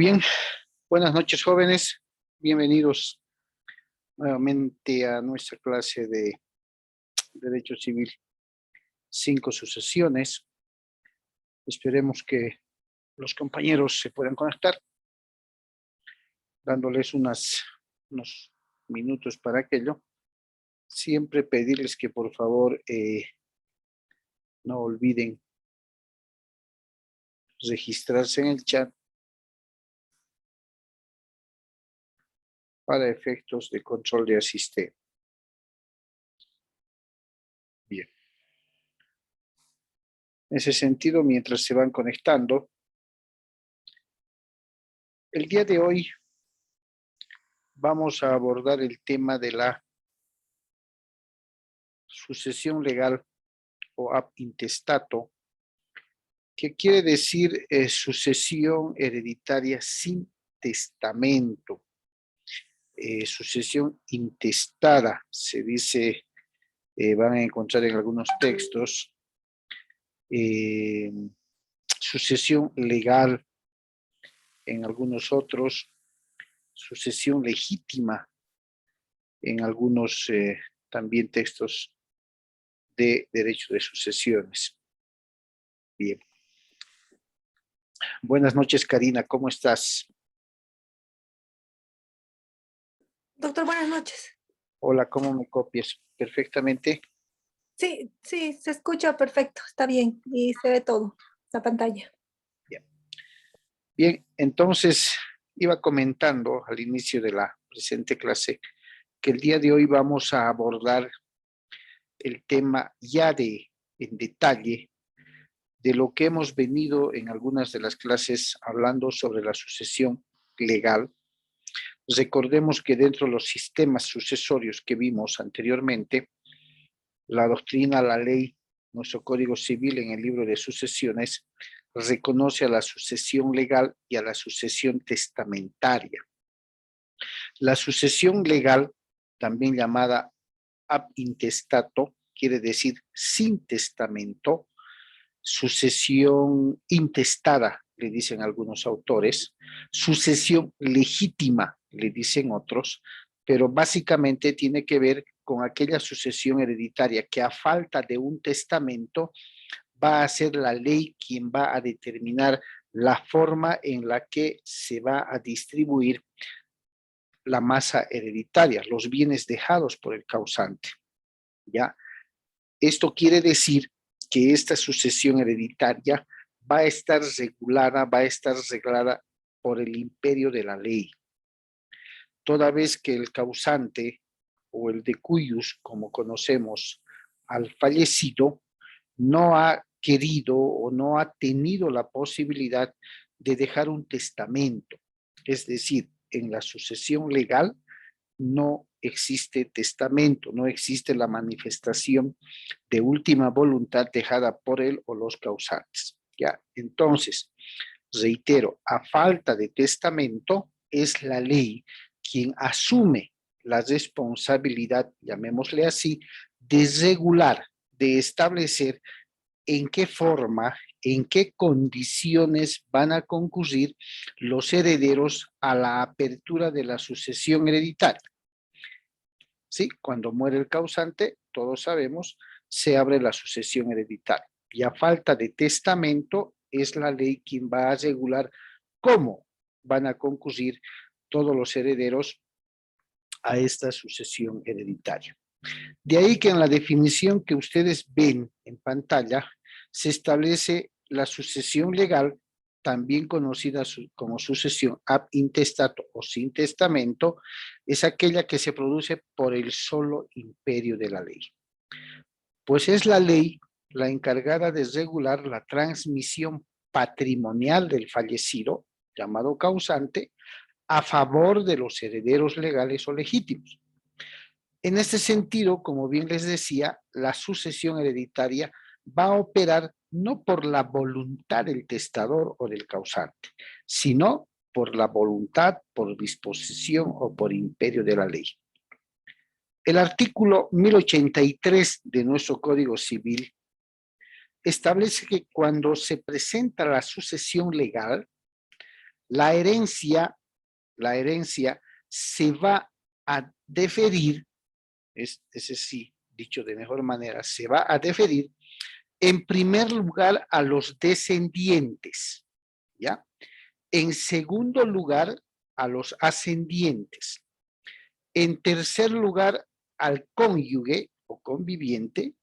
Bien, buenas noches jóvenes, bienvenidos nuevamente a nuestra clase de Derecho Civil 5 sucesiones. Esperemos que los compañeros se puedan conectar, dándoles unos minutos para aquello. Siempre pedirles que por favor no olviden registrarse en el chat para efectos de control de asistencia. Bien. En ese sentido, mientras se van conectando, el día de hoy vamos a abordar el tema de la sucesión legal o ab intestato, que quiere decir sucesión hereditaria sin testamento. Sucesión intestada, se dice, van a encontrar en algunos textos. Sucesión legal en algunos otros. Sucesión legítima en algunos también textos de derecho de sucesiones. Bien. Buenas noches, Karina, ¿cómo estás? Doctor, buenas noches. Hola, ¿cómo me copias? ¿Perfectamente? Sí, se escucha perfecto, está bien, y se ve todo, la pantalla. Bien, entonces iba comentando al inicio de la presente clase que el día de hoy vamos a abordar el tema ya en detalle de lo que hemos venido en algunas de las clases hablando sobre la sucesión legal. Recordemos que dentro de los sistemas sucesorios que vimos anteriormente, la doctrina, la ley, nuestro Código Civil en el libro de sucesiones, reconoce a la sucesión legal y a la sucesión testamentaria. La sucesión legal, también llamada ab intestato, quiere decir sin testamento. Sucesión intestada, le dicen algunos autores. Sucesión legítima, le dicen otros, pero básicamente tiene que ver con aquella sucesión hereditaria que a falta de un testamento va a ser la ley quien va a determinar la forma en la que se va a distribuir la masa hereditaria, los bienes dejados por el causante. ¿Ya? Esto quiere decir que esta sucesión hereditaria va a estar regulada, por el imperio de la ley. Toda vez que el causante o el decuius, como conocemos al fallecido, no ha querido o no ha tenido la posibilidad de dejar un testamento. Es decir, en la sucesión legal no existe testamento, no existe la manifestación de última voluntad dejada por él o los causantes. ¿Ya? Entonces, reitero, a falta de testamento es la ley quien asume la responsabilidad, llamémosle así, de regular, de establecer en qué forma, en qué condiciones van a concurrir los herederos a la apertura de la sucesión hereditaria. ¿Sí? Cuando muere el causante, todos sabemos, se abre la sucesión hereditaria. Y a falta de testamento, es la ley quien va a regular cómo van a concurrir todos los herederos a esta sucesión hereditaria. De ahí que en la definición que ustedes ven en pantalla, se establece la sucesión legal, también conocida como sucesión ab intestato o sin testamento, es aquella que se produce por el solo imperio de la ley. Pues es la ley la encargada de regular la transmisión patrimonial del fallecido, llamado causante, a favor de los herederos legales o legítimos. En este sentido, como bien les decía, la sucesión hereditaria va a operar no por la voluntad del testador o del causante, sino por la voluntad, por disposición o por imperio de la ley. El artículo 1083 de nuestro Código Civil establece que cuando se presenta la sucesión legal, La herencia se va a deferir, ese sí, dicho de mejor manera, se va a deferir en primer lugar a los descendientes, ¿ya? En segundo lugar, a los ascendientes. En tercer lugar, al cónyuge o conviviente.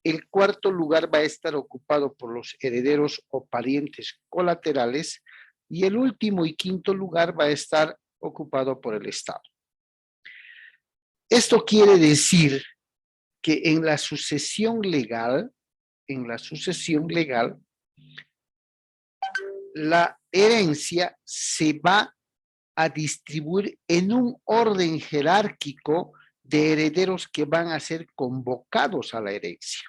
El cuarto lugar va a estar ocupado por los herederos o parientes colaterales. Y el último y quinto lugar va a estar ocupado por el Estado. Esto quiere decir que en la sucesión legal, la herencia se va a distribuir en un orden jerárquico de herederos que van a ser convocados a la herencia.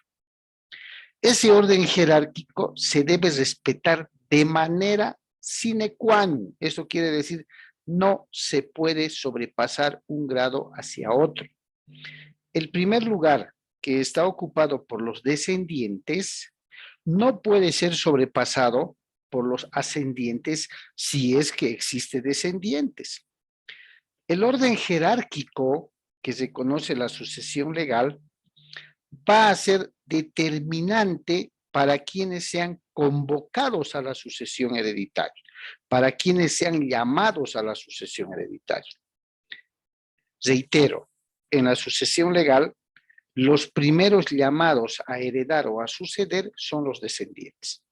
Ese orden jerárquico se debe respetar de manera sine qua non. Eso quiere decir, no se puede sobrepasar un grado hacia otro. El primer lugar que está ocupado por los descendientes no puede ser sobrepasado por los ascendientes si es que existe descendientes. El orden jerárquico que se conoce la sucesión legal va a ser determinante para quienes sean convocados a la sucesión hereditaria, para quienes sean llamados a la sucesión hereditaria. Reitero, en la sucesión legal, los primeros llamados a heredar o a suceder son los descendientes.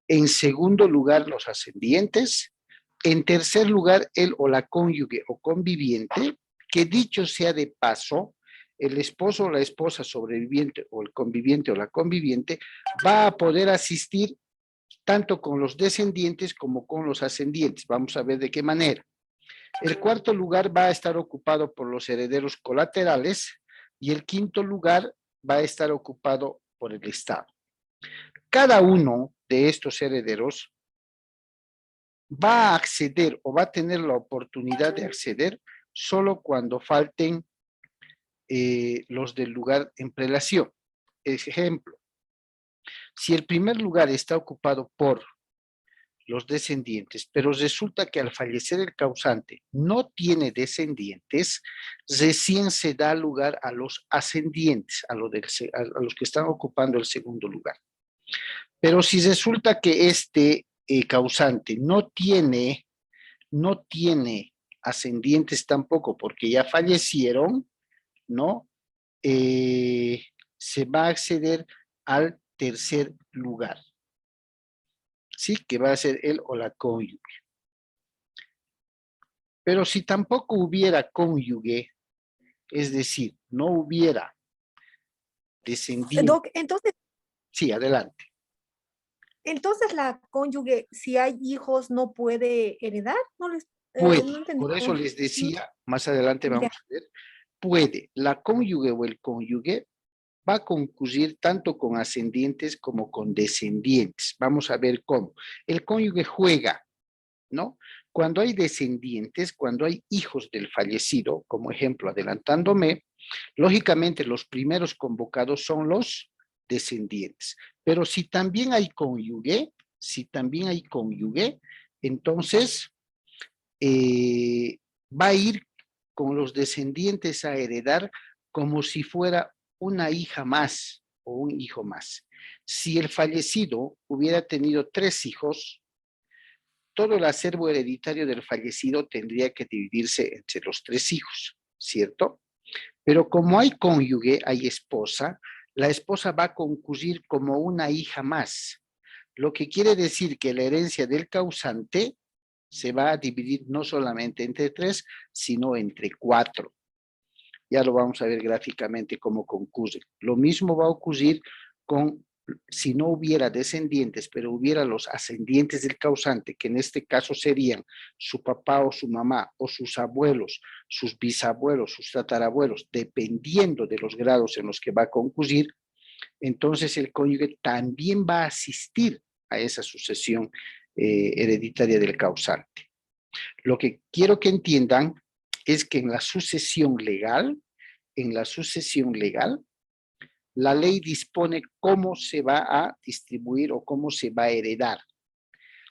En segundo lugar, los ascendientes. En tercer lugar, el o la cónyuge o conviviente, que dicho sea de paso, el esposo o la esposa sobreviviente o el conviviente o la conviviente va a poder asistir tanto con los descendientes como con los ascendientes. Vamos a ver de qué manera. El cuarto lugar va a estar ocupado por los herederos colaterales y el quinto lugar va a estar ocupado por el Estado. Cada uno de estos herederos va a acceder o va a tener la oportunidad de acceder solo cuando falten los del lugar en prelación. Ejemplo, si el primer lugar está ocupado por los descendientes, pero resulta que al fallecer el causante no tiene descendientes, recién se da lugar a los ascendientes, a los que están ocupando el segundo lugar. Pero si resulta que este causante no tiene ascendientes tampoco porque ya fallecieron, ¿no? Se va a acceder al tercer lugar. ¿Sí? Que va a ser él o la cónyuge. Pero si tampoco hubiera cónyuge, es decir, no hubiera descendiente. Doc, entonces, Sí, adelante. entonces la cónyuge, si hay hijos, no puede heredar, no les, Puede, no entendí. por eso les decía, más adelante vamos Ya. a ver, puede, la cónyuge o el cónyuge va a concurrir tanto con ascendientes como con descendientes. Vamos a ver cómo. El cónyuge juega, ¿no? Cuando hay descendientes, cuando hay hijos del fallecido, como ejemplo, adelantándome, lógicamente los primeros convocados son los descendientes. Pero si también hay cónyuge, entonces va a ir con los descendientes a heredar como si fuera una hija más o un hijo más. Si el fallecido hubiera tenido 3 hijos, todo el acervo hereditario del fallecido tendría que dividirse entre los 3 hijos, ¿cierto? Pero como hay cónyuge, hay esposa, la esposa va a concurrir como una hija más, lo que quiere decir que la herencia del causante se va a dividir no solamente entre 3, sino entre 4. Ya lo vamos a ver gráficamente cómo concurre. Lo mismo va a ocurrir si no hubiera descendientes, pero hubiera los ascendientes del causante, que en este caso serían su papá o su mamá, o sus abuelos, sus bisabuelos, sus tatarabuelos, dependiendo de los grados en los que va a concurrir, entonces el cónyuge también va a asistir a esa sucesión hereditaria del causante. Lo que quiero que entiendan es que en la sucesión legal, la ley dispone cómo se va a distribuir o cómo se va a heredar.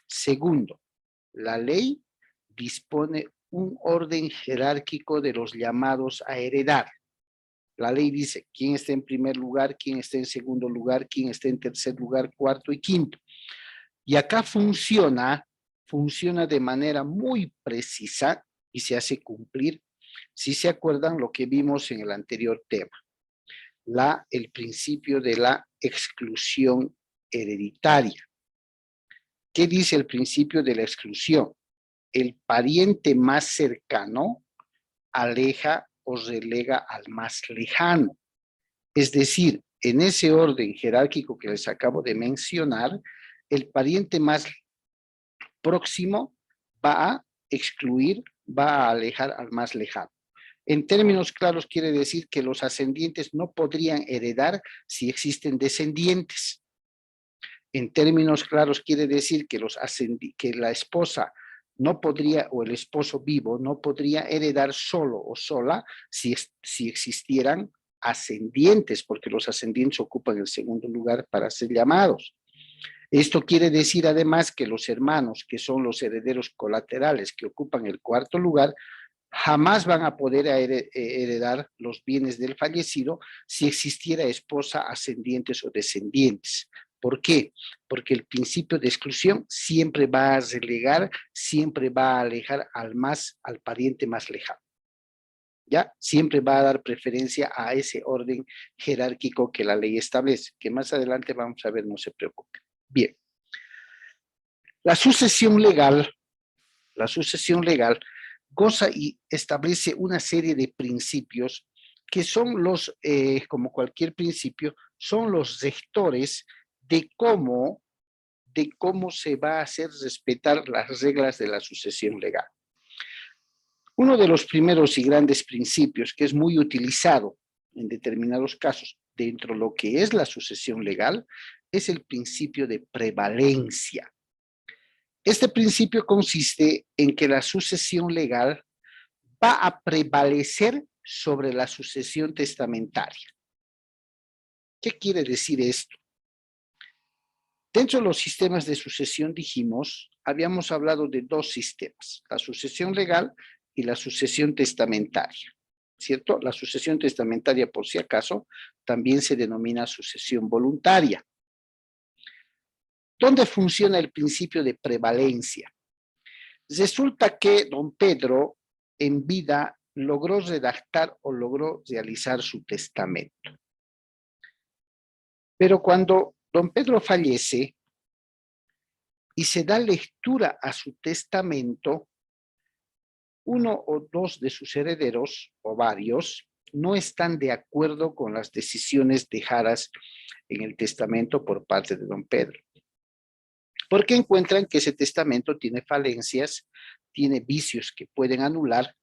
Segundo, La ley dispone un orden jerárquico de los llamados a heredar. La ley dice quién está en primer lugar, quién está en segundo lugar, quién está en tercer lugar, cuarto y quinto. Y acá funciona de manera muy precisa y se hace cumplir, si se acuerdan lo que vimos en el anterior tema, el principio de la exclusión hereditaria. ¿Qué dice el principio de la exclusión? El pariente más cercano aleja o relega al más lejano. Es decir, en ese orden jerárquico que les acabo de mencionar, el pariente más próximo va a excluir, va a alejar al más lejano. En términos claros quiere decir que los ascendientes no podrían heredar si existen descendientes. En términos claros quiere decir que, que la esposa no podría, o el esposo vivo, no podría heredar solo o sola si existieran ascendientes, porque los ascendientes ocupan el segundo lugar para ser llamados. Esto quiere decir además que los hermanos, que son los herederos colaterales, que ocupan el cuarto lugar, jamás van a poder heredar los bienes del fallecido si existiera esposa, ascendientes o descendientes. ¿Por qué? Porque el principio de exclusión siempre va a relegar, siempre va a alejar al pariente más lejano. ¿Ya? Siempre va a dar preferencia a ese orden jerárquico que la ley establece, que más adelante vamos a ver, no se preocupe. Bien. La sucesión legal goza y establece una serie de principios que son como cualquier principio, son los rectores de cómo se va a hacer respetar las reglas de la sucesión legal. Uno de los primeros y grandes principios que es muy utilizado en determinados casos dentro de lo que es la sucesión legal es el principio de prevalencia. Este principio consiste en que la sucesión legal va a prevalecer sobre la sucesión testamentaria. ¿Qué quiere decir esto? Dentro de los sistemas de sucesión habíamos hablado de dos sistemas, la sucesión legal y la sucesión testamentaria, ¿cierto? La sucesión testamentaria, por si acaso, también se denomina sucesión voluntaria. ¿Dónde funciona el principio de prevalencia? Resulta que don Pedro, en vida, logró redactar o logró realizar su testamento. Pero cuando don Pedro fallece y se da lectura a su testamento, uno o dos de sus herederos, o varios, no están de acuerdo con las decisiones dejadas en el testamento por parte de don Pedro. Porque encuentran que ese testamento tiene falencias, tiene vicios que pueden anular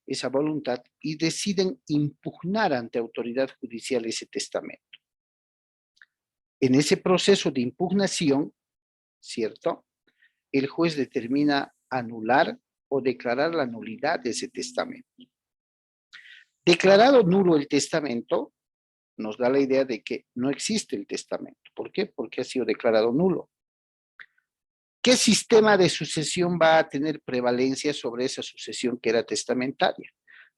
esa voluntad y deciden impugnar ante autoridad judicial ese testamento. En ese proceso de impugnación, ¿cierto? El juez determina anular o declarar la nulidad de ese testamento. Declarado nulo el testamento, nos da la idea de que no existe el testamento. ¿Por qué? Porque ha sido declarado nulo. ¿Qué sistema de sucesión va a tener prevalencia sobre esa sucesión que era testamentaria?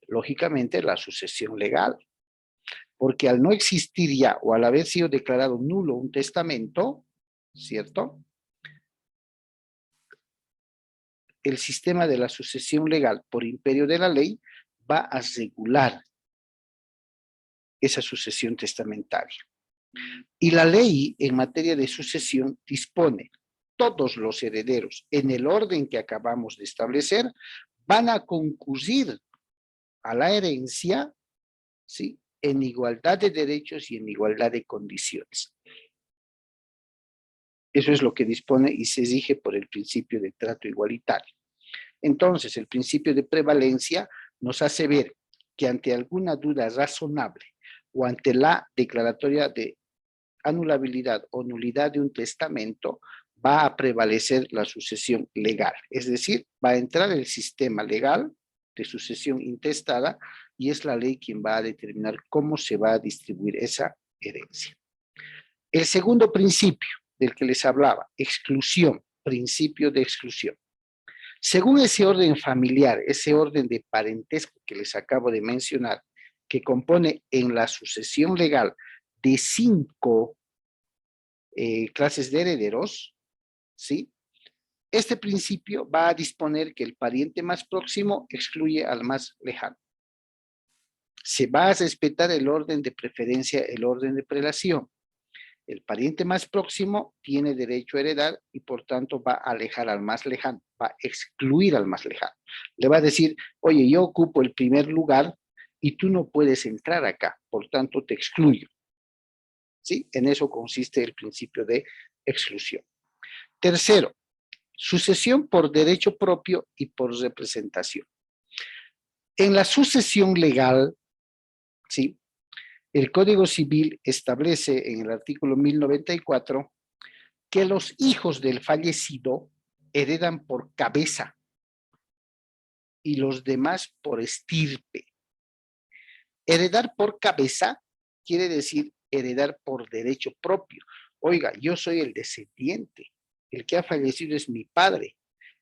Lógicamente, la sucesión legal. Porque al no existir ya o al haber sido declarado nulo un testamento, ¿cierto? El sistema de la sucesión legal por imperio de la ley va a regular esa sucesión testamentaria. Y la ley en materia de sucesión dispone: todos los herederos, en el orden que acabamos de establecer, van a concurrir a la herencia, ¿sí?, en igualdad de derechos y en igualdad de condiciones. Eso es lo que dispone y se exige por el principio de trato igualitario. Entonces, el principio de prevalencia nos hace ver que ante alguna duda razonable o ante la declaratoria de anulabilidad o nulidad de un testamento, va a prevalecer la sucesión legal. Es decir, va a entrar el sistema legal de sucesión intestada y es la ley quien va a determinar cómo se va a distribuir esa herencia. El segundo principio del que les hablaba, exclusión, principio de exclusión. Según ese orden familiar, ese orden de parentesco que les acabo de mencionar, que compone en la sucesión legal de 5 clases de herederos, ¿sí? Este principio va a disponer que el pariente más próximo excluye al más lejano. Se va a respetar el orden de preferencia, el orden de prelación. El pariente más próximo tiene derecho a heredar y por tanto va a alejar al más lejano, va a excluir al más lejano. Le va a decir, oye, yo ocupo el primer lugar y tú no puedes entrar acá, por tanto te excluyo. ¿Sí? En eso consiste el principio de exclusión. Tercero, sucesión por derecho propio y por representación. En la sucesión legal, ¿sí? El Código Civil establece en el artículo 1094 que los hijos del fallecido heredan por cabeza y los demás por estirpe. Heredar por cabeza quiere decir heredar por derecho propio. Oiga, yo soy el descendiente, el que ha fallecido es mi padre.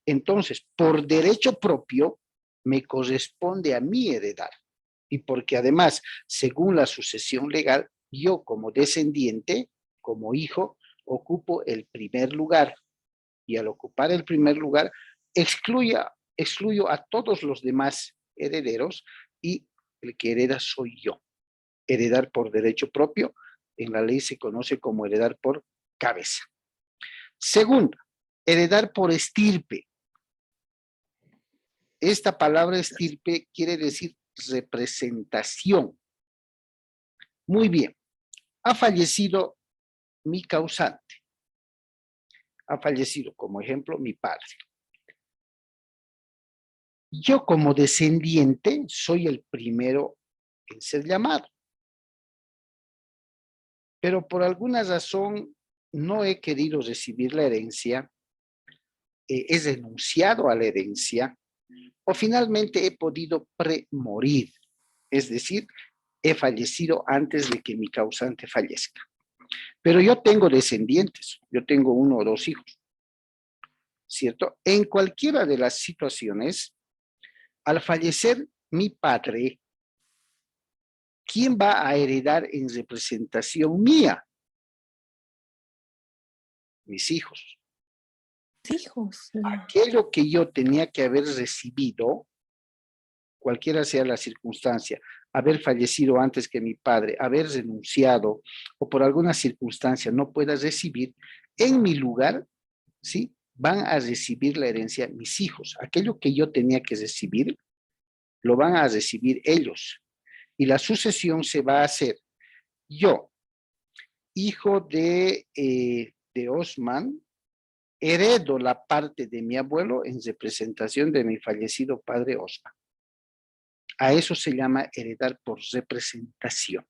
Entonces, por derecho propio, me corresponde a mí heredar. Y porque además, según la sucesión legal, yo como descendiente, como hijo, ocupo el primer lugar. Y al ocupar el primer lugar, excluyo a todos los demás herederos y el que hereda soy yo. Heredar por derecho propio, en la ley se conoce como heredar por cabeza. Segundo, heredar por estirpe. Esta palabra estirpe quiere decir representación. Muy bien, ha fallecido mi causante. Ha fallecido, como ejemplo, mi padre. Yo como descendiente soy el primero en ser llamado. Pero por alguna razón no he querido recibir la herencia, he renunciado a la herencia, o finalmente he podido premorir, es decir, he fallecido antes de que mi causante fallezca. Pero yo tengo descendientes, yo tengo 1 o 2 hijos, ¿cierto? En cualquiera de las situaciones, al fallecer mi padre, ¿quién va a heredar en representación mía? Mis hijos. Hijos. Aquello que yo tenía que haber recibido, cualquiera sea la circunstancia, haber fallecido antes que mi padre, haber renunciado o por alguna circunstancia no pueda recibir, en mi lugar, ¿sí? Van a recibir la herencia mis hijos. Aquello que yo tenía que recibir, lo van a recibir ellos. Y la sucesión se va a hacer. Yo, hijo de Osman, heredo la parte de mi abuelo en representación de mi fallecido padre Osman. A eso se llama heredar por representación.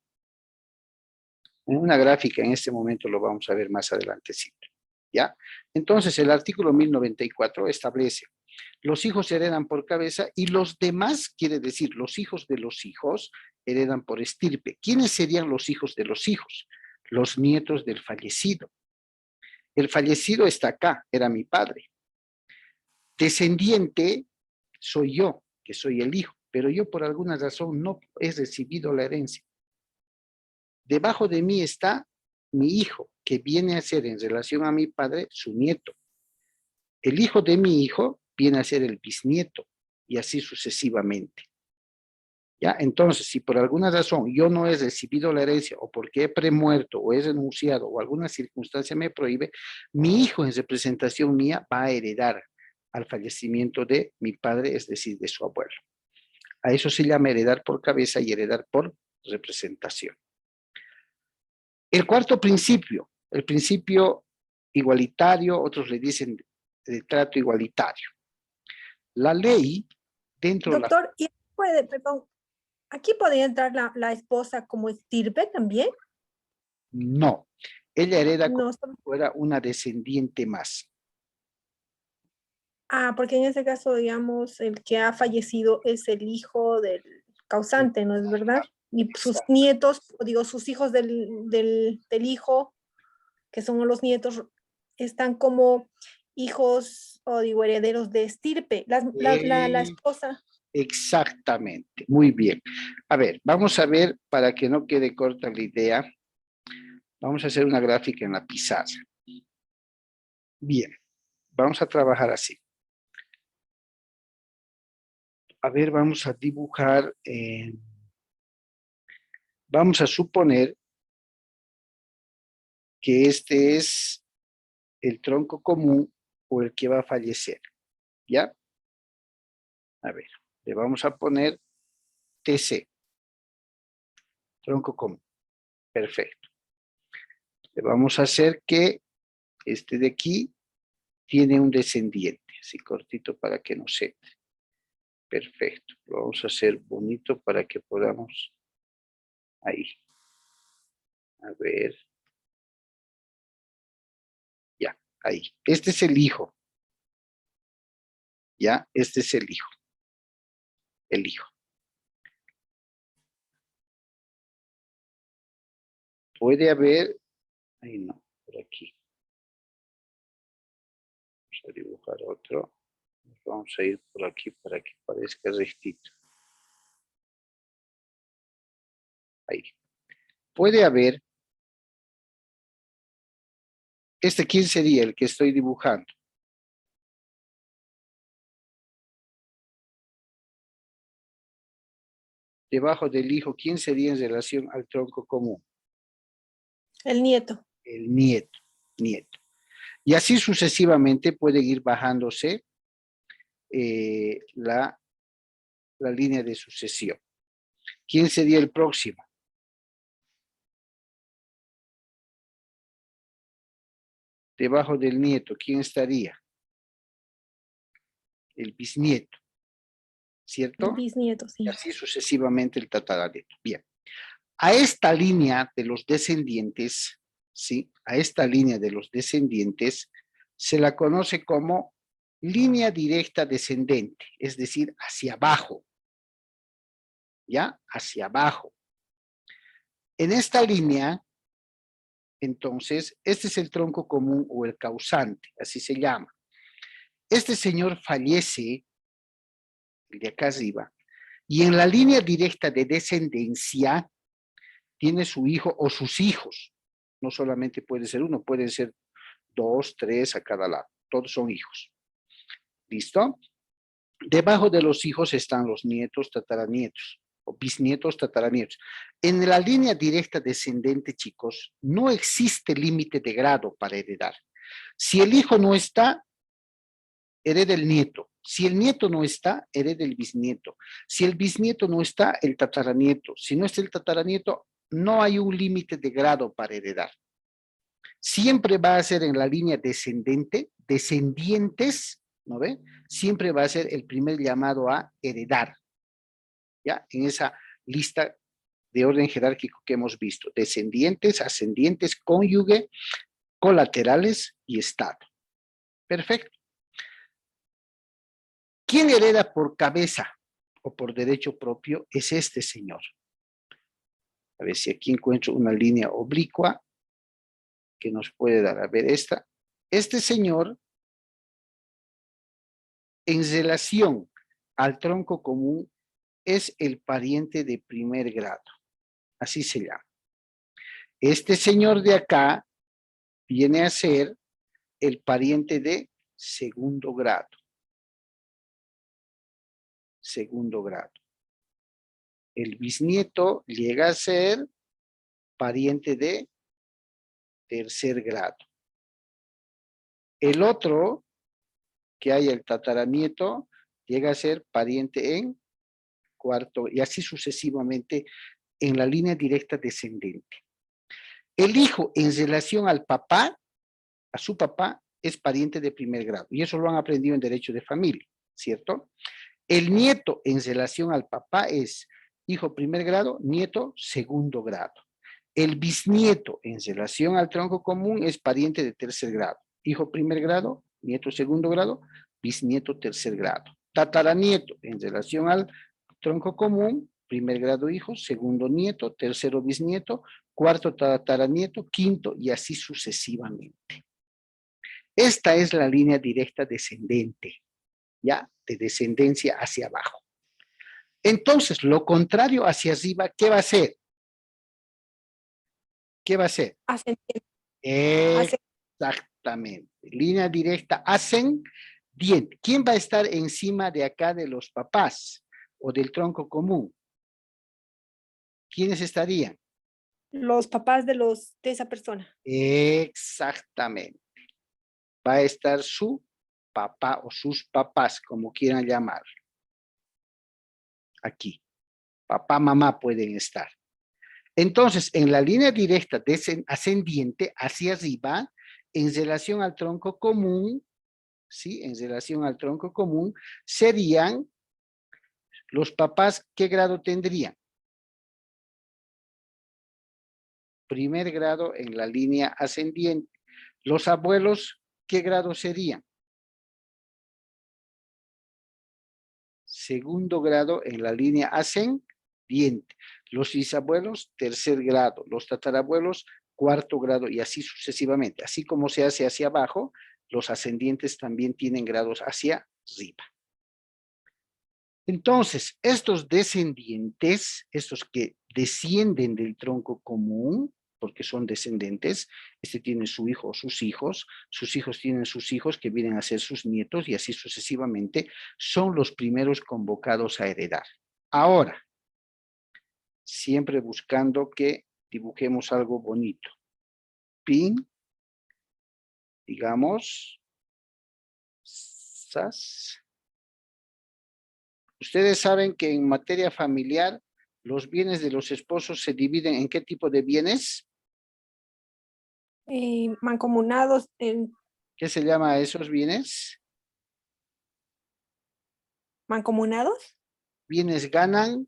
En una gráfica en este momento lo vamos a ver más adelante. ¿Ya? Entonces el artículo 1094 establece: los hijos heredan por cabeza y los demás, quiere decir los hijos de los hijos, heredan por estirpe. ¿Quiénes serían los hijos de los hijos? Los nietos del fallecido. El fallecido está acá, era mi padre. Descendiente soy yo, que soy el hijo, pero yo por alguna razón no he recibido la herencia. Debajo de mí está mi hijo, que viene a ser en relación a mi padre su nieto. El hijo de mi hijo viene a ser el bisnieto y así sucesivamente. ¿Ya? Entonces, si por alguna razón yo no he recibido la herencia o porque he premuerto o he renunciado o alguna circunstancia me prohíbe, mi hijo en representación mía va a heredar al fallecimiento de mi padre, es decir, de su abuelo. A eso se llama heredar por cabeza y heredar por representación. El cuarto principio, el principio igualitario, otros le dicen de trato igualitario. La ley dentro de la... Doctor, ¿y puede, perdón, aquí podría entrar la esposa como estirpe también? No, ella hereda como No, si fuera una descendiente más. porque en ese caso, digamos, el que ha fallecido es el hijo del causante, ¿no es verdad? Y sus Exacto. nietos, o digo, sus hijos del hijo, que son los nietos, están como hijos, o digo, herederos de estirpe, la esposa. Exactamente, muy bien. A ver, vamos a ver, para que no quede corta la idea, vamos a hacer una gráfica en la pizarra. Bien, vamos a trabajar así. A ver, vamos a dibujar, vamos a suponer que este es el tronco común o el que va a fallecer, ¿ya? A ver, le vamos a poner TC, tronco común, perfecto. Le vamos a hacer que este de aquí tiene un descendiente, así cortito para que no se entre. Perfecto, lo vamos a hacer bonito para que podamos, ahí. A ver. Ya, ahí. Este es el hijo. Ya, este es el hijo. El hijo. Puede haber, ahí no, por aquí. Vamos a dibujar otro. Vamos a ir por aquí para que parezca rectito. Ahí. Puede haber, ¿quién sería el que estoy dibujando? Debajo del hijo, ¿quién sería en relación al tronco común? El nieto. El nieto, nieto. Y así sucesivamente puede ir bajándose la línea de sucesión. ¿Quién sería el próximo? Debajo del nieto, ¿quién estaría? El bisnieto, ¿cierto? El bisnieto, sí. Y así sucesivamente el tataranieto. Bien. A esta línea de los descendientes, ¿sí? A esta línea de los descendientes se la conoce como línea directa descendente, es decir, hacia abajo. ¿Ya? Hacia abajo. En esta línea, entonces, este es el tronco común o el causante, así se llama. Este señor fallece, el de acá arriba, y en la línea directa de descendencia tiene su hijo o sus hijos. No solamente puede ser uno, pueden ser 2, 3 a cada lado. Todos son hijos. ¿Listo? Debajo de los hijos están los nietos, tataranietos, o bisnietos, tataranietos. En la línea directa descendente, chicos, no existe límite de grado para heredar. Si el hijo no está, hereda el nieto. Si el nieto no está, hereda el bisnieto. Si el bisnieto no está, el tataranieto. Si no está el tataranieto, no hay un límite de grado para heredar. Siempre va a ser en la línea descendente, descendientes, ¿no ve? Siempre va a ser el primer llamado a heredar, ¿ya? En esa lista de orden jerárquico que hemos visto. Descendientes, ascendientes, cónyuge, colaterales y estado. Perfecto. ¿Quién hereda por cabeza o por derecho propio? Es este señor. A ver si aquí encuentro una línea oblicua que nos puede dar. A ver esta. Este señor, en relación al tronco común, es el pariente de primer grado. Así se llama. Este señor de acá viene a ser el pariente de segundo grado. Segundo grado. El bisnieto llega a ser pariente de tercer grado. El otro, que hay el tataranieto, llega a ser pariente en cuarto, y así sucesivamente en la línea directa descendente. El hijo en relación al papá, a su papá, es pariente de primer grado, y eso lo han aprendido en derecho de familia, ¿cierto? El nieto en relación al papá es hijo primer grado, nieto segundo grado. El bisnieto en relación al tronco común es pariente de tercer grado. Hijo primer grado, nieto segundo grado, bisnieto tercer grado. Tataranieto en relación al tronco común, primer grado hijo, segundo nieto, tercero bisnieto, cuarto tataranieto, quinto y así sucesivamente. Esta es la línea directa descendente, ¿ya? De descendencia hacia abajo. Entonces, lo contrario hacia arriba, ¿qué va a ser? ¿Qué va a ser? Ascendiente. Exactamente. Línea directa ascendiente. ¿Quién va a estar encima de acá de los papás o del tronco común? ¿Quiénes estarían? Los papás de esa persona. Exactamente. Va a estar su papá o sus papás, como quieran llamar. Aquí. Papá, mamá pueden estar. Entonces, en la línea directa ascendiente hacia arriba, en relación al tronco común, ¿sí? En relación al tronco común, serían los papás, ¿qué grado tendrían? Primer grado en la línea ascendiente. Los abuelos, ¿qué grado serían? Segundo grado en la línea ascendiente. Los bisabuelos, tercer grado. Los tatarabuelos, cuarto grado y así sucesivamente. Así como se hace hacia abajo, los ascendientes también tienen grados hacia arriba. Entonces, estos descendientes, estos que descienden del tronco común, porque son descendentes, este tiene su hijo o sus hijos tienen sus hijos que vienen a ser sus nietos y así sucesivamente, son los primeros convocados a heredar. Ahora, siempre buscando que dibujemos algo bonito. Pin, digamos, sas. Ustedes saben que en materia familiar, los bienes de los esposos se dividen en qué tipo de bienes. Mancomunados en ¿Qué se llama a esos bienes? mancomunados. Bienes ganan.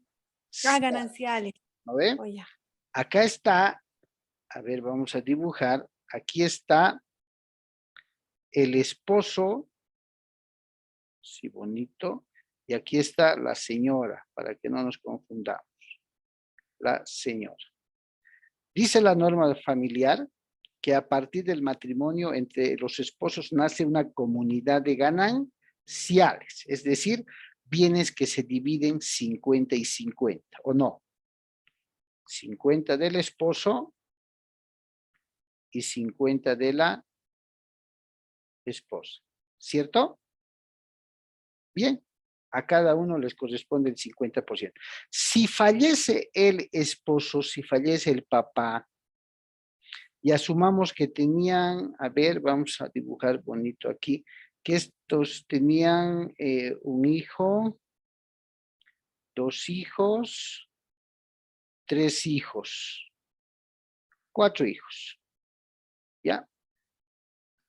Gananciales. ¿No ve? Oh, ya. Acá está, a ver, vamos a dibujar. Aquí está el esposo, sí, bonito, y aquí está la señora, para que no nos confundamos. La señora. Dice la norma familiar que a partir del matrimonio entre los esposos nace una comunidad de gananciales, es decir, bienes que se dividen 50 y 50, ¿o no? 50 del esposo y 50 de la esposa, ¿cierto? Bien, a cada uno les corresponde el 50%. Si fallece el esposo, si fallece el papá, y asumamos que tenían, a ver, vamos a dibujar bonito aquí, que estos tenían un hijo, 2 hijos, 3 hijos, 4 hijos, ¿ya?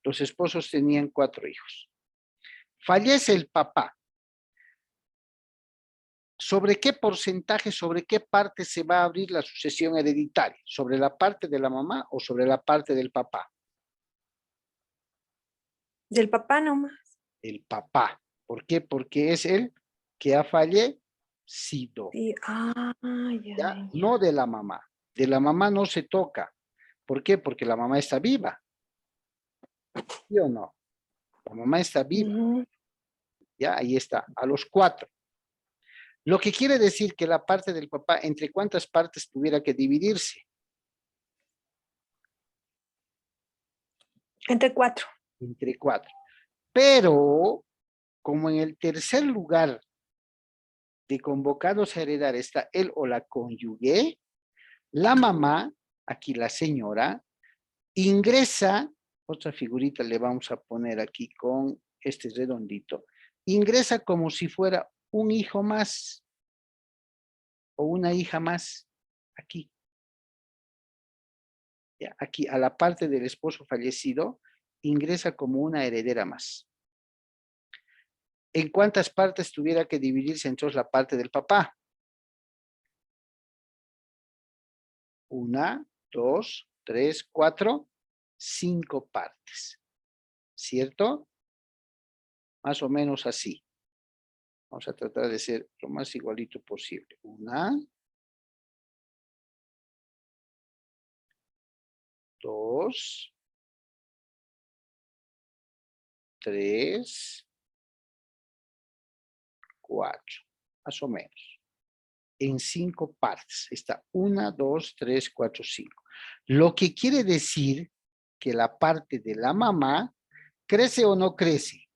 Los esposos tenían 4 hijos. Fallece el papá. ¿Sobre qué porcentaje, sobre qué parte se va a abrir la sucesión hereditaria? ¿Sobre la parte de la mamá o sobre la parte del papá? Del papá nomás. El papá. ¿Por qué? Porque es el que ha fallecido. Sí. Ah, ya, ¿Ya? ya. No de la mamá. De la mamá no se toca. ¿Por qué? Porque la mamá está viva. ¿Sí o no? La mamá está viva. Ujú. Ya, ahí está, a los 4. Lo que quiere decir que la parte del papá, ¿entre cuántas partes tuviera que dividirse? Entre 4. Entre 4. Pero, como en el tercer lugar de convocados a heredar está él o la cónyuge, la mamá, aquí la señora, ingresa, otra figurita le vamos a poner aquí con este redondito, ingresa como si fuera un hijo más o una hija más, aquí. Ya, aquí a la parte del esposo fallecido, ingresa como una heredera más. ¿En cuántas partes tuviera que dividirse entonces la parte del papá? 1, 2, 3, 4, 5 partes. ¿Cierto? Más o menos así. Vamos a tratar de ser lo más igualito posible. 1, 2, 3, 4, más o menos. En 5 partes. Está 1, 2, 3, 4, 5. Lo que quiere decir que la parte de la mamá crece o no crece.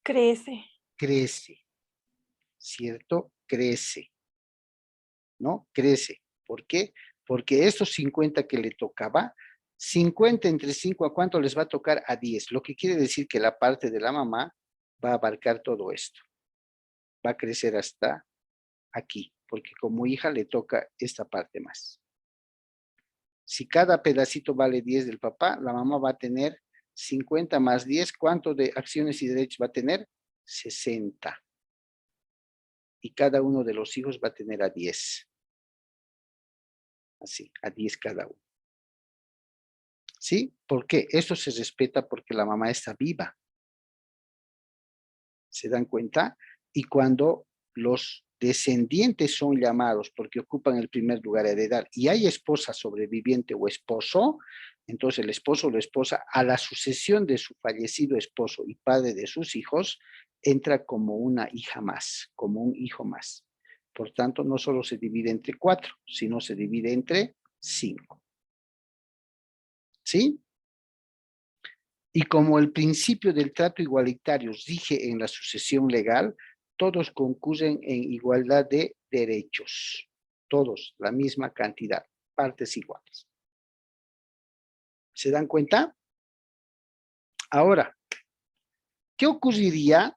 Crece. Crece, ¿cierto? Crece, ¿no? Crece. ¿Por qué? Porque estos 50 que le tocaba, 50 entre 5, ¿a cuánto les va a tocar? A 10. Lo que quiere decir que la parte de la mamá va a abarcar todo esto. Va a crecer hasta aquí, porque como hija le toca esta parte más. Si cada pedacito vale 10 del papá, la mamá va a tener 50 más 10. ¿Cuánto de acciones y derechos va a tener? 60. Y cada uno de los hijos va a tener a 10. Así, a 10 cada uno. ¿Sí? ¿Por qué? Esto se respeta porque la mamá está viva. ¿Se dan cuenta? Y cuando los descendientes son llamados porque ocupan el primer lugar a heredar y hay esposa sobreviviente o esposo, entonces el esposo o la esposa a la sucesión de su fallecido esposo y padre de sus hijos entra como una hija más, como un hijo más. Por tanto, no solo se divide entre 4, sino se divide entre 5. ¿Sí? Y como el principio del trato igualitario rige en la sucesión legal, todos concurren en igualdad de derechos. Todos, la misma cantidad, partes iguales. ¿Se dan cuenta? Ahora, ¿qué ocurriría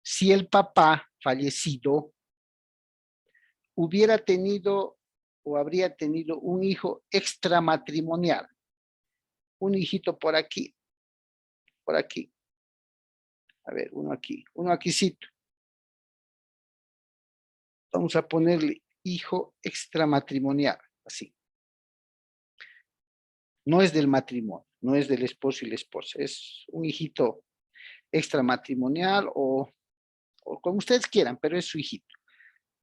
si el papá fallecido hubiera tenido o habría tenido un hijo extramatrimonial? Un hijito por aquí, a ver, uno aquícito. Vamos a ponerle hijo extramatrimonial, así. No es del matrimonio, no es del esposo y la esposa, es un hijito extramatrimonial o como ustedes quieran, pero es su hijito.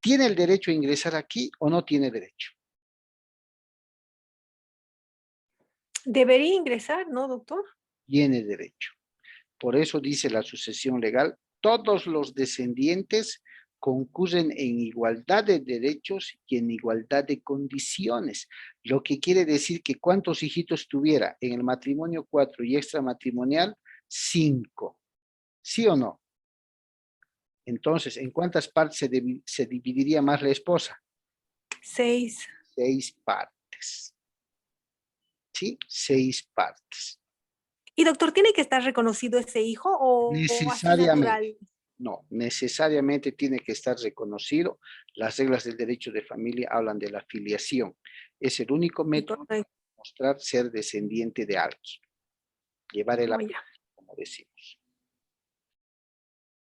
¿Tiene el derecho a ingresar aquí o no tiene derecho? Debería ingresar, ¿no, doctor? Tiene derecho. Por eso dice la sucesión legal, todos los descendientes concurren en igualdad de derechos y en igualdad de condiciones, lo que quiere decir que ¿cuántos hijitos tuviera en el matrimonio 4 y extramatrimonial? 5. ¿Sí o no? Entonces, ¿en cuántas partes se dividiría más la esposa? 6. 6 partes. ¿Sí? 6 partes. ¿Y doctor, tiene que estar reconocido ese hijo o así Necesariamente. natural? No, necesariamente tiene que estar reconocido. Las reglas del derecho de familia hablan de la filiación. Es el único método para Correcto. mostrar ser descendiente de alguien. Llevar el Oh, apellido, ya. como decimos.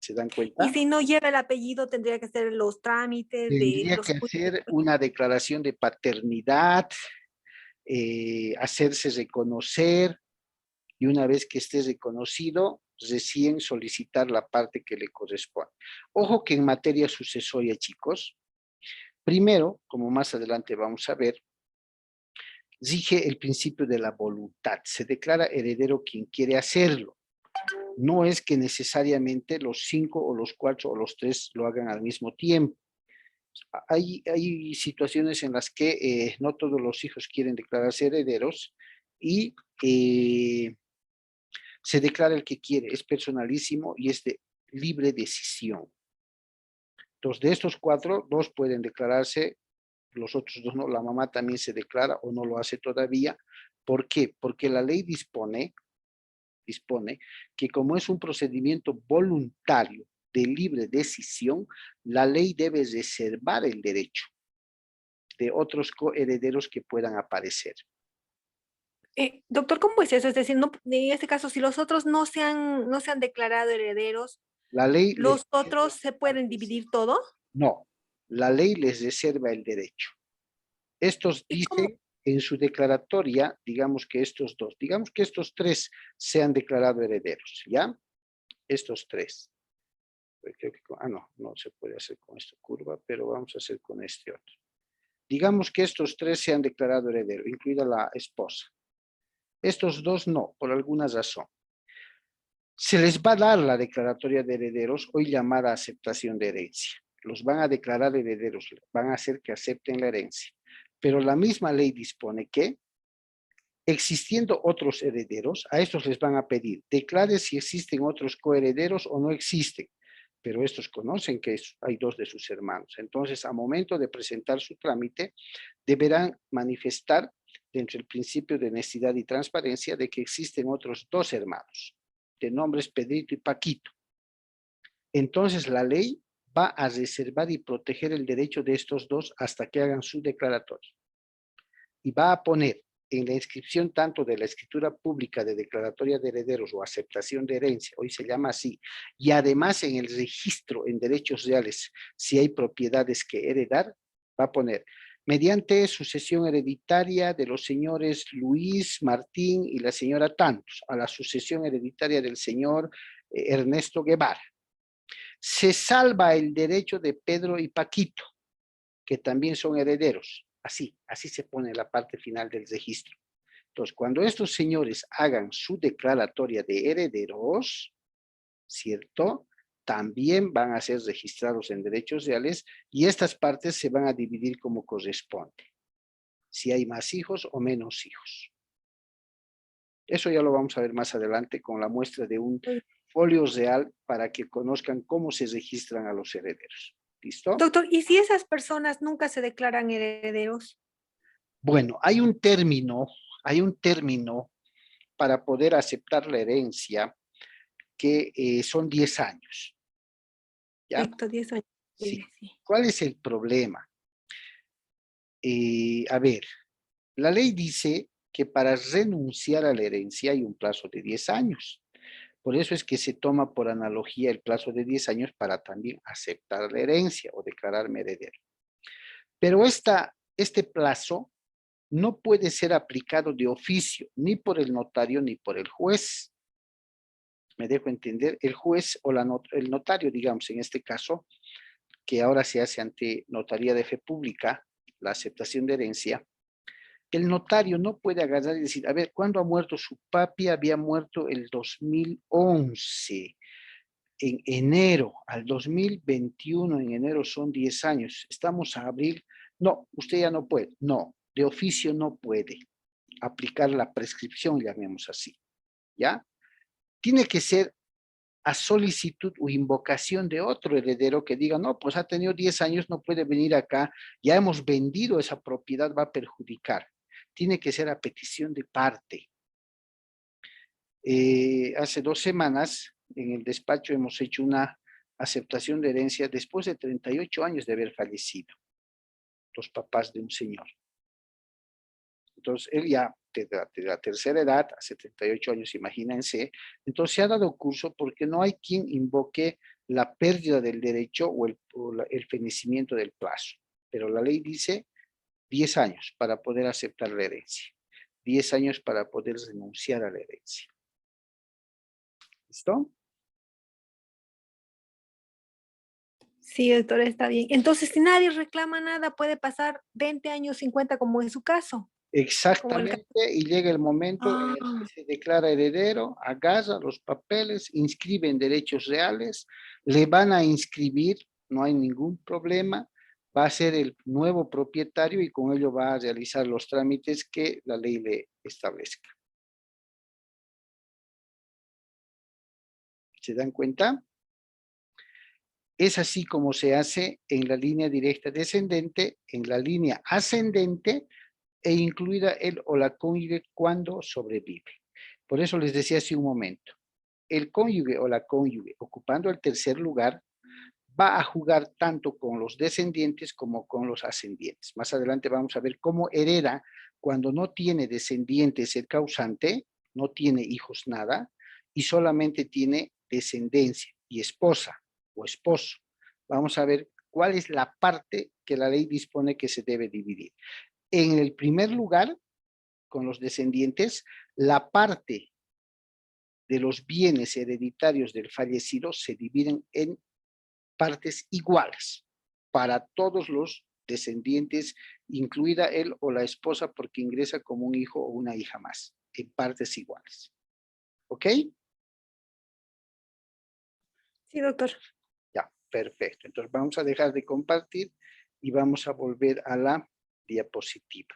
¿Se dan cuenta? Y si no lleva el apellido, tendría que hacer los trámites de Tendría los que hacer una declaración de paternidad, hacerse reconocer y una vez que esté reconocido, recién solicitar la parte que le corresponde. Ojo que en materia sucesoria, chicos, primero, como más adelante vamos a ver, rige el principio de la voluntad. Se declara heredero quien quiere hacerlo. No es que necesariamente los 5 o los 4 o los 3 lo hagan al mismo tiempo. Hay situaciones en las que no todos los hijos quieren declararse herederos y se declara el que quiere, es personalísimo y es de libre decisión. Entonces, de estos 4, 2 pueden declararse, los otros 2 no, la mamá también se declara o no lo hace todavía. ¿Por qué? Porque la ley dispone que como es un procedimiento voluntario de libre decisión, la ley debe reservar el derecho de otros coherederos que puedan aparecer. Doctor, ¿cómo es eso? Es decir, no, en este caso, si los otros no se han declarado herederos, La ley les ¿los otros se pueden dividir todo? no, la ley les reserva el derecho. Estos ¿Y cómo? dicen en su declaratoria, digamos que estos 2, digamos que estos 3 sean declarados herederos, ¿ya? Estos 3. Creo que no se puede hacer con esta curva, pero vamos a hacer con este otro. Digamos que estos 3 se han declarado herederos, incluida la esposa. Estos 2 no, por alguna razón. Se les va a dar la declaratoria de herederos, hoy llamada aceptación de herencia. Los van a declarar herederos, van a hacer que acepten la herencia. Pero la misma ley dispone que, existiendo otros herederos, a estos les van a pedir, declare si existen otros coherederos o no existen. Pero estos conocen que hay 2 de sus hermanos. Entonces, a momento de presentar su trámite, deberán manifestar, dentro del principio de honestidad y transparencia, de que existen otros 2 hermanos, de nombres Pedrito y Paquito. Entonces, la ley va a reservar y proteger el derecho de estos 2 hasta que hagan su declaratoria. Y va a poner en la inscripción tanto de la escritura pública de declaratoria de herederos o aceptación de herencia, hoy se llama así, y además en el registro en derechos reales, si hay propiedades que heredar, va a poner, mediante sucesión hereditaria de los señores Luis, Martín y la señora Tantos, a la sucesión hereditaria del señor Ernesto Guevara. Se salva el derecho de Pedro y Paquito, que también son herederos. Así se pone la parte final del registro. Entonces, cuando estos señores hagan su declaratoria de herederos, ¿cierto? También van a ser registrados en derechos reales y estas partes se van a dividir como corresponde. Si hay más hijos o menos hijos. Eso ya lo vamos a ver más adelante con la muestra de un folio real para que conozcan cómo se registran a los herederos. ¿Listo? Doctor, ¿y si esas personas nunca se declaran herederos? Bueno, hay un término para poder aceptar la herencia que son 10 años. ¿Ya? Perfecto, 10 años. Sí. Sí. ¿Cuál es el problema? A ver, la ley dice que para renunciar a la herencia hay un plazo de 10 años. Por eso es que se toma por analogía el plazo de 10 años para también aceptar la herencia o declararme heredero. Pero este plazo no puede ser aplicado de oficio, ni por el notario ni por el juez. Me dejo entender, el juez o el notario, digamos, en este caso, que ahora se hace ante notaría de fe pública, la aceptación de herencia, el notario no puede agarrar y decir, a ver, ¿cuándo ha muerto su papi? Había muerto el 2011, en enero, al 2021, en enero son 10 años, estamos a abril, no, usted ya no puede, no, de oficio no puede aplicar la prescripción, llamemos así, ¿ya? Tiene que ser a solicitud o invocación de otro heredero que diga, no, pues ha tenido 10 años, no puede venir acá, ya hemos vendido esa propiedad, va a perjudicar. Tiene que ser a petición de parte. Hace 2 semanas, en el despacho hemos hecho una aceptación de herencia después de 38 años de haber fallecido los papás de un señor. Entonces, él ya de la tercera edad, a 78 años, imagínense, entonces se ha dado curso porque no hay quien invoque la pérdida del derecho o el fenecimiento del plazo. Pero la ley dice 10 años para poder aceptar la herencia, 10 años para poder renunciar a la herencia. ¿Listo? Sí, doctor, está bien. Entonces, si nadie reclama nada, puede pasar 20 años, 50, como en su caso. Exactamente, y llega el momento en el que Ah, se declara heredero, agarra los papeles, inscribe en derechos reales, le van a inscribir, no hay ningún problema, va a ser el nuevo propietario y con ello va a realizar los trámites que la ley le establezca. ¿Se dan cuenta? Es así como se hace en la línea directa descendente, en la línea ascendente e incluida el o la cónyuge cuando sobrevive. Por eso les decía hace un momento, el cónyuge o la cónyuge ocupando el tercer lugar va a jugar tanto con los descendientes como con los ascendientes. Más adelante vamos a ver cómo hereda cuando no tiene descendientes el causante, no tiene hijos nada, y solamente tiene descendencia y esposa o esposo. Vamos a ver cuál es la parte que la ley dispone que se debe dividir. En el primer lugar, con los descendientes, la parte de los bienes hereditarios del fallecido se dividen en partes iguales para todos los descendientes, incluida él o la esposa, porque ingresa como un hijo o una hija más, en partes iguales. ¿Ok? Sí, doctor. Ya, perfecto. Entonces vamos a dejar de compartir y vamos a volver a la diapositiva.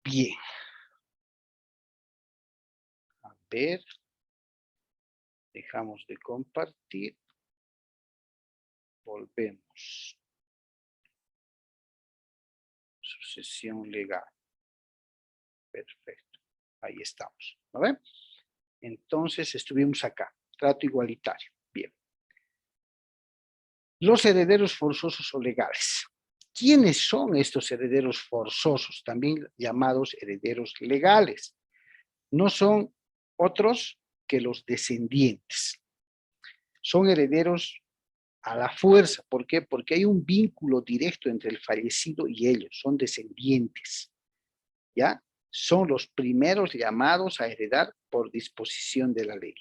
Bien. A ver. Dejamos de compartir. Volvemos. Sucesión legal. Perfecto. Ahí estamos. ¿No ven? Entonces estuvimos acá. Trato igualitario. Bien. Los herederos forzosos o legales. ¿Quiénes son estos herederos forzosos? También llamados herederos legales. No son otros que los descendientes. Son herederos a la fuerza. ¿Por qué? Porque hay un vínculo directo entre el fallecido y ellos. Son descendientes. ¿Ya? Son los primeros llamados a heredar por disposición de la ley.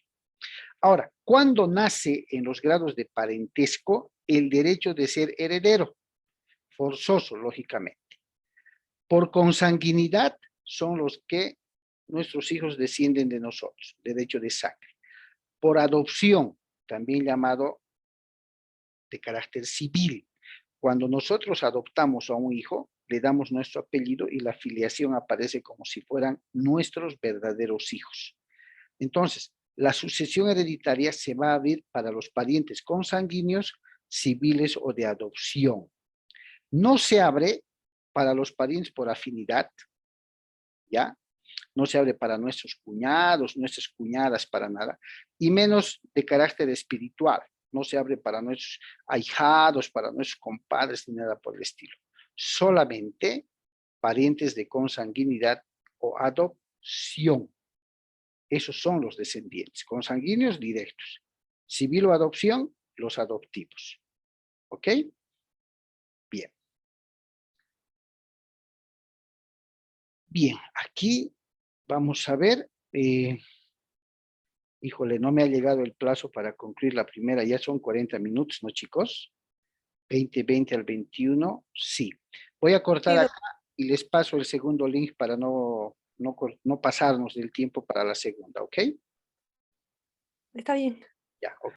Ahora, ¿cuándo nace en los grados de parentesco el derecho de ser heredero? Forzoso, lógicamente. Por consanguinidad son los que nuestros hijos descienden de nosotros, derecho de sangre. Por adopción, también llamado de carácter civil. Cuando nosotros adoptamos a un hijo, le damos nuestro apellido y la filiación aparece como si fueran nuestros verdaderos hijos. Entonces, la sucesión hereditaria se va a abrir para los parientes consanguíneos, civiles o de adopción. No se abre para los parientes por afinidad, ¿ya? No se abre para nuestros cuñados, nuestras cuñadas, para nada, y menos de carácter espiritual. No se abre para nuestros ahijados, para nuestros compadres, ni nada por el estilo. Solamente parientes de consanguinidad o adopción. Esos son los descendientes, consanguíneos directos. Civil o adopción, los adoptivos. ¿Ok? Bien. Bien, aquí vamos a ver, híjole, no me ha llegado el plazo para concluir la primera, ya son 40 minutos, ¿no, chicos? 20 al 21, sí. Voy a cortar Sí, acá y les paso el segundo link para no pasarnos del tiempo para la segunda, ¿ok? está bien. Ya, ok.